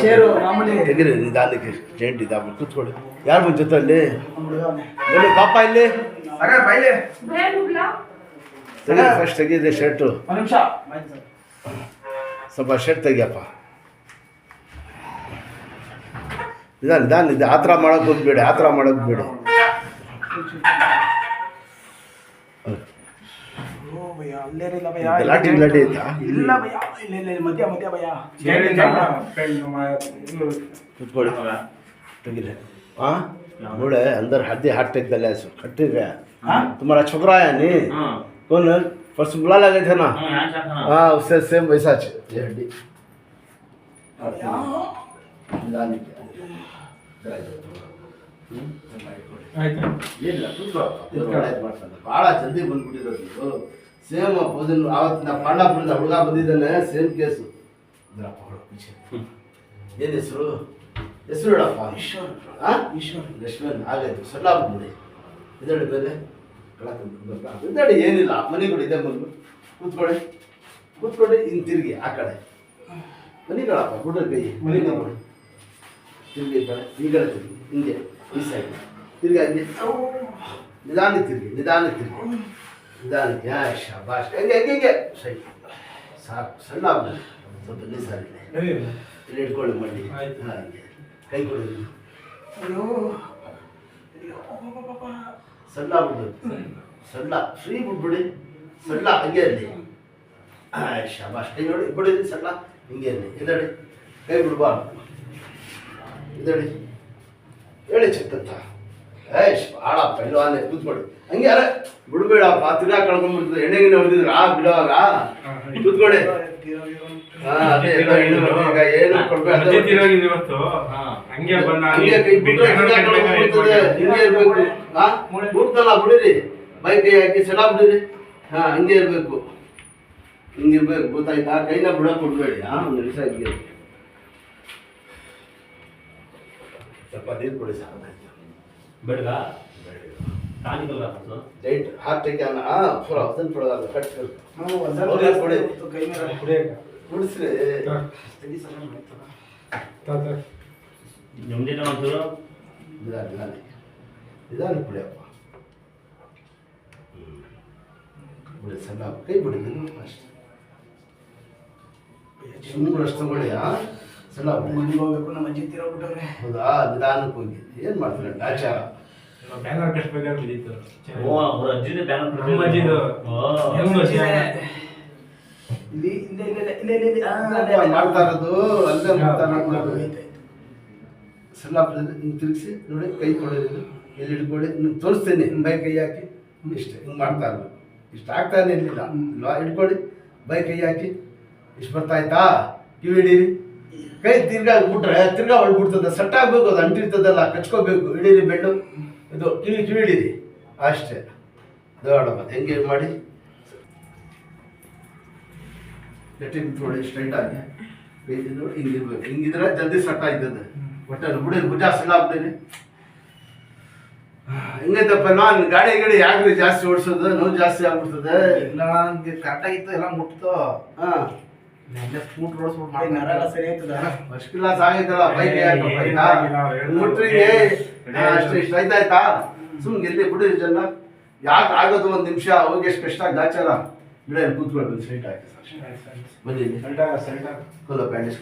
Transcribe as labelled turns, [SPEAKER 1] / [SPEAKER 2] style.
[SPEAKER 1] Chair ಮಾಮೂಲಿ
[SPEAKER 2] ತೆಗಿರಿ ನಿಧಾನಕ್ಕೆ ಜೈಂಟ್ ಇದಾಗ್ಬಿಟ್ಟು ಕೂತ್ಕೊಳ್ಳಿ. ಯಾರು ಬಂದ ಜೊತೆಯಲ್ಲಿ ಬನ್ನಿ ಪಾಪ ಇಲ್ಲಿ ತೆಗಿ. ಫಸ್ಟ್ ತೆಗೀರಿ ಶರ್ಟು.
[SPEAKER 1] ನಿಮಿಷ
[SPEAKER 2] ಸ್ವಲ್ಪ ಶರ್ಟ್ ತೆಗಿಯಪ್ಪ. ನಿಧಾನ ಇದೆ. ಆ ಥರ ಮಾಡೋಕೆ ಹೋಗ್ಬೇಡಿ, ಆ ಥರ ಮಾಡೋಕೆ ಬೇಡಿ. ಲಾಟಿ ಐತಾ?
[SPEAKER 1] ಇಲ್ಲ ಭಯ, ಇಲ್ಲ ಮಧ್ಯ ಭಯ.
[SPEAKER 2] ಕೂತ್ಕೊಳ್ಳಿ. ತೆಗಿರಿ. हाँ बूढ़े अंदर हड्डी हाथ टेक दले ऐसे खट्टे गया. तुम्हारा छोकरा है नहीं? कौन है? परसों बुला लगे थे ना? हाँ उससे सेम वैसा ये हड्डी. ಭಾಳ ಜಲ್ದಿ ಬಂದ್ಬಿಟ್ಟಿರೋದು. ಸೇಮ್ ಪೋಸನ್ ಆವತ್ತು ನಾ ಪಾಂಡಾಪುರದ ಹುಡುಗ ಬಂದಿದ್ದಾನೆ, ಸೇಮ್ ಕೇಸು. ಏನು ಹೆಸರು ಹೇಳಪ್ಪ? ಲಕ್ಷ್ಮಣ್ ಆಗಾಯ್ತು. ಸಣ್ಣ ಆಗ್ಬಿಡಿ. ಇದಳಿ ಮೇಲೆ ಇದಳಿ ಏನಿಲ್ಲ, ಮನೆಗಳು ಇದೆ. ಬಂದು ಕೂತ್ಕೊಳ್ಳಿ. ಹಿಂಗೆ ತಿರುಗಿ ಆ ಕಡೆ ಮನೆಗಳಪ್ಪ. ಹುಡುಗ ಕೈ ಮನೆಗೆ ನೋಡಿ ತಿರುಗಿ ಈ ಕಡೆ ತಿರುಗಿ ಹಿಂಗೆ ಈ ಸೈಡ್ ತಿರ್ಗಿ ಹಂಗೆ ನಿಧಾನಕ್ಕೆ ಶಾಬಾಷ್. ಹಂಗೆ ಸೈಡ್ ಸಾಕು. ಸಣ್ಣ ಆಗ್ಬಿಡಿ. ಸ್ವಲ್ಪ ನಿಸಾರಿದೆ. ಇಲ್ಲಿ ಇಟ್ಕೊಳ್ಳಿ ಮಳ್ಳಿ. ಹಾಗೆ ಕೈ ಕೊಡಿ. ಸಣ್ಣ ಆಗ್ಬಿಡ್ಬೇಕು. ಸಣ್ಣ ಫ್ರೀ ಬಿಟ್ಬಿಡಿ. ಸಣ್ಣ ಹಂಗೆ ಇರಲಿ. ಶಾಬಾಷ್. ಕೈ ನೋಡಿ ಬಿಡಿ. ಸಣ್ಣ ಹಿಂಗೆ ಇರಲಿ. ಇದಡಿ ಕೈ ಬಿಡ್ಬಾರ್ದು. ಇದಡಿ ಹೇಳಿ ಚೆಕ್ಕಂತ. ಭಾಳ ಪೈಲ್ವಾನೆ. ಕೂತ್ಕೊಳ್ಳಿ. ಹಂಗೆ ಯಾರ ಬಿಡ್ಬೇಡಪ್ಪ. ತಿರ್ಗಾ ಕಳ್ಕೊಂಡ್ಬಿಡ್ತದೆ. ಎಣ್ಣೆಗಿಣ್ಣೆ ಹೊಡೆದಿದ್ರೆ ಬಿಡುವಾಗ ಕೂತ್ಕೊಳ್ಳಿ. ಅದೇ ಏನು ಕೊಡ್ಬೇಕು. ಹಂಗೆ ಕೈ ಬಿಟ್ಟರೆ ಹಿಂಗೆ ಇರಬೇಕು. ಬಿಡ್ತಲ್ಲ ಬಿಡಿರಿ. ಬೈ ಕೈ ಹಾಕಿ ಸೆಡ ಬಿಡಿರಿ. ಹಂಗೆ ಇರಬೇಕು. ಹಿಂಗಿರ್ಬೇಕು. ಗೊತ್ತಾಯ್ತಾ? ಕೈನ ಬಿಡೋಕೆ ಕೊಡ್ಬೇಡಿ. ಒಂದು ನಿಮಿಷ ಹಿಂಗೆ ಸ್ವಲ್ಪ ನೀರು ಕೊಡಿ. ಸಾಕಾಯ್ತು.
[SPEAKER 3] ಬೇಡವಾ?
[SPEAKER 2] ಜೈಂಟ್ ಹಾರ್ಟ್ ಟೇಕ್ ಪೂರ ಅದನ್ನು ಕೊಡೋದಲ್ಲ. ಕಟ್ ಕೊಡಿ. ಕುಡಿಸ್ರಿ. ನಿಧಾನ ಕುಡಿಯಪ್ಪ. ಬಿಡಿ. ಸಣ್ಣ ಕೈ ಬಿಡಿ. ಅಷ್ಟೇ ಸುಮ್ಮನೆ ಅಷ್ಟು ತಗೊಳ್ಳಿ. ಸಣ್ಣ
[SPEAKER 1] ಮನೆಗೆ ಹೋಗ್ಬೇಕು. ನಮ್ಮ ಅಜ್ಜಿ ತೀರೋಗ್ಬಿಟ್ಟವ್ರೆ.
[SPEAKER 2] ಹೌದಾ? ನಿಧಾನಕ್ಕೆ ಹೋಗಿ. ಏನು ಮಾಡ್ತಾರೆ ಆಚಾರ? ಮಾಡ್ತಾ ಇರೋದು ಅಲ್ಲೇ ಸಣ್ಣ ಹಿಂಗೆ ತಿರುಗಿಸಿ ನೋಡಿ. ಕೈ ಕೊಡೋದು ಎಲ್ಲಿ ಹಿಡ್ಕೊಳ್ಳಿ. ತೋರಿಸ್ತೇನೆ. ಬೈ ಕೈ ಹಾಕಿ ಇಷ್ಟೇ. ಹಿಂಗೆ ಮಾಡ್ತಾ ಇರ್ಬೇಕು. ಇಷ್ಟು ಆಗ್ತಾನೆ ಇರಲಿಲ್ಲ. ಹಿಡ್ಕೊಳ್ಳಿ. ಬೈ ಕೈ ಹಾಕಿ ಇಷ್ಟು ಬರ್ತಾಯ್ತಾ? ಕಿವಿ ಹಿಡೀರಿ. ಕೈ ತಿರ್ಗಾ ಬಿಟ್ರೆ ತಿರ್ಗಾ ಹೊಳ್ಬಿಡ್ತದೆ. ಸೆಟ್ ಆಗಬೇಕು. ಅದು ಅಂಟಿರ್ತದಲ್ಲ, ಕಚ್ಕೋಬೇಕು. ಹಿಡೀರಿ. ಬೆಂಡು ಇದು ಕಿವಿ ಹಿಡೀರಿ. ಅಷ್ಟೇ. ದೊಡ್ಡ ಮತ್ತೆ ಹೆಂಗೆ ಮಾಡಿ ಗಟ್ಟಿ ನಿಂತ್ಕೊಳ್ಳಿ. ಸ್ಟ್ರೈಟ್ ಆಗಿ ಕೈ ನೋಡಿ. ಹಿಂಗಿರ್ಬೇಕು. ಹಿಂಗಿದ್ರೆ ಜಲ್ದಿ ಸೆಟ್ ಆಯ್ತದೆ. ಒಟ್ಟೆ ಬಿಡಿ. ಭುಜ ಸಣ್ಣ ಆಗ್ಬಿಡಿ. ಹೆಂಗೈತಪ್ಪ? ನಾನು ಗಾಡಿ ಯಾಕ್ರಿ ಜಾಸ್ತಿ ಓಡಿಸೋದು? ನೋವು ಜಾಸ್ತಿ ಆಗ್ಬಿಡ್ತದೆ.
[SPEAKER 1] ಇಲ್ಲ ನನಗೆ ಕರೆಕ್ಟಾಗಿತ್ತು. ಎಲ್ಲ ಮುಟ್ತು. ಸ್ಕೂಟ್ರ್ ಓಡಿಸ್ಬಿಟ್ಟು ಸರಿ ಆಯ್ತದ.
[SPEAKER 2] ಫಸ್ಟ್ ಕ್ಲಾಸ್ ಆಗೈತಲ್ಲ. ಬೈಕ್ ಮುಟ್ರಿಗೆ ಅಷ್ಟು ಇಷ್ಟ ಆಯ್ತಾಯ್ತಾ? ಸುಮ್ಗೆ ಎಲ್ಲಿ ಬಿಡಿ ಜನ. ಯಾಕೆ ಆಗೋದು? ಒಂದು ನಿಮಿಷ ಹೋಗಿ ಎಷ್ಟು ಕಷ್ಟ ಗಾಚಾರ. ಬಿಡ ಕೂತ್ಕೊಳ್ಬೇಕು. ಸೈಟ್ ಆಯ್ತು. ಬನ್ನಿ. ಪ್ಯಾಂಡೇಜ್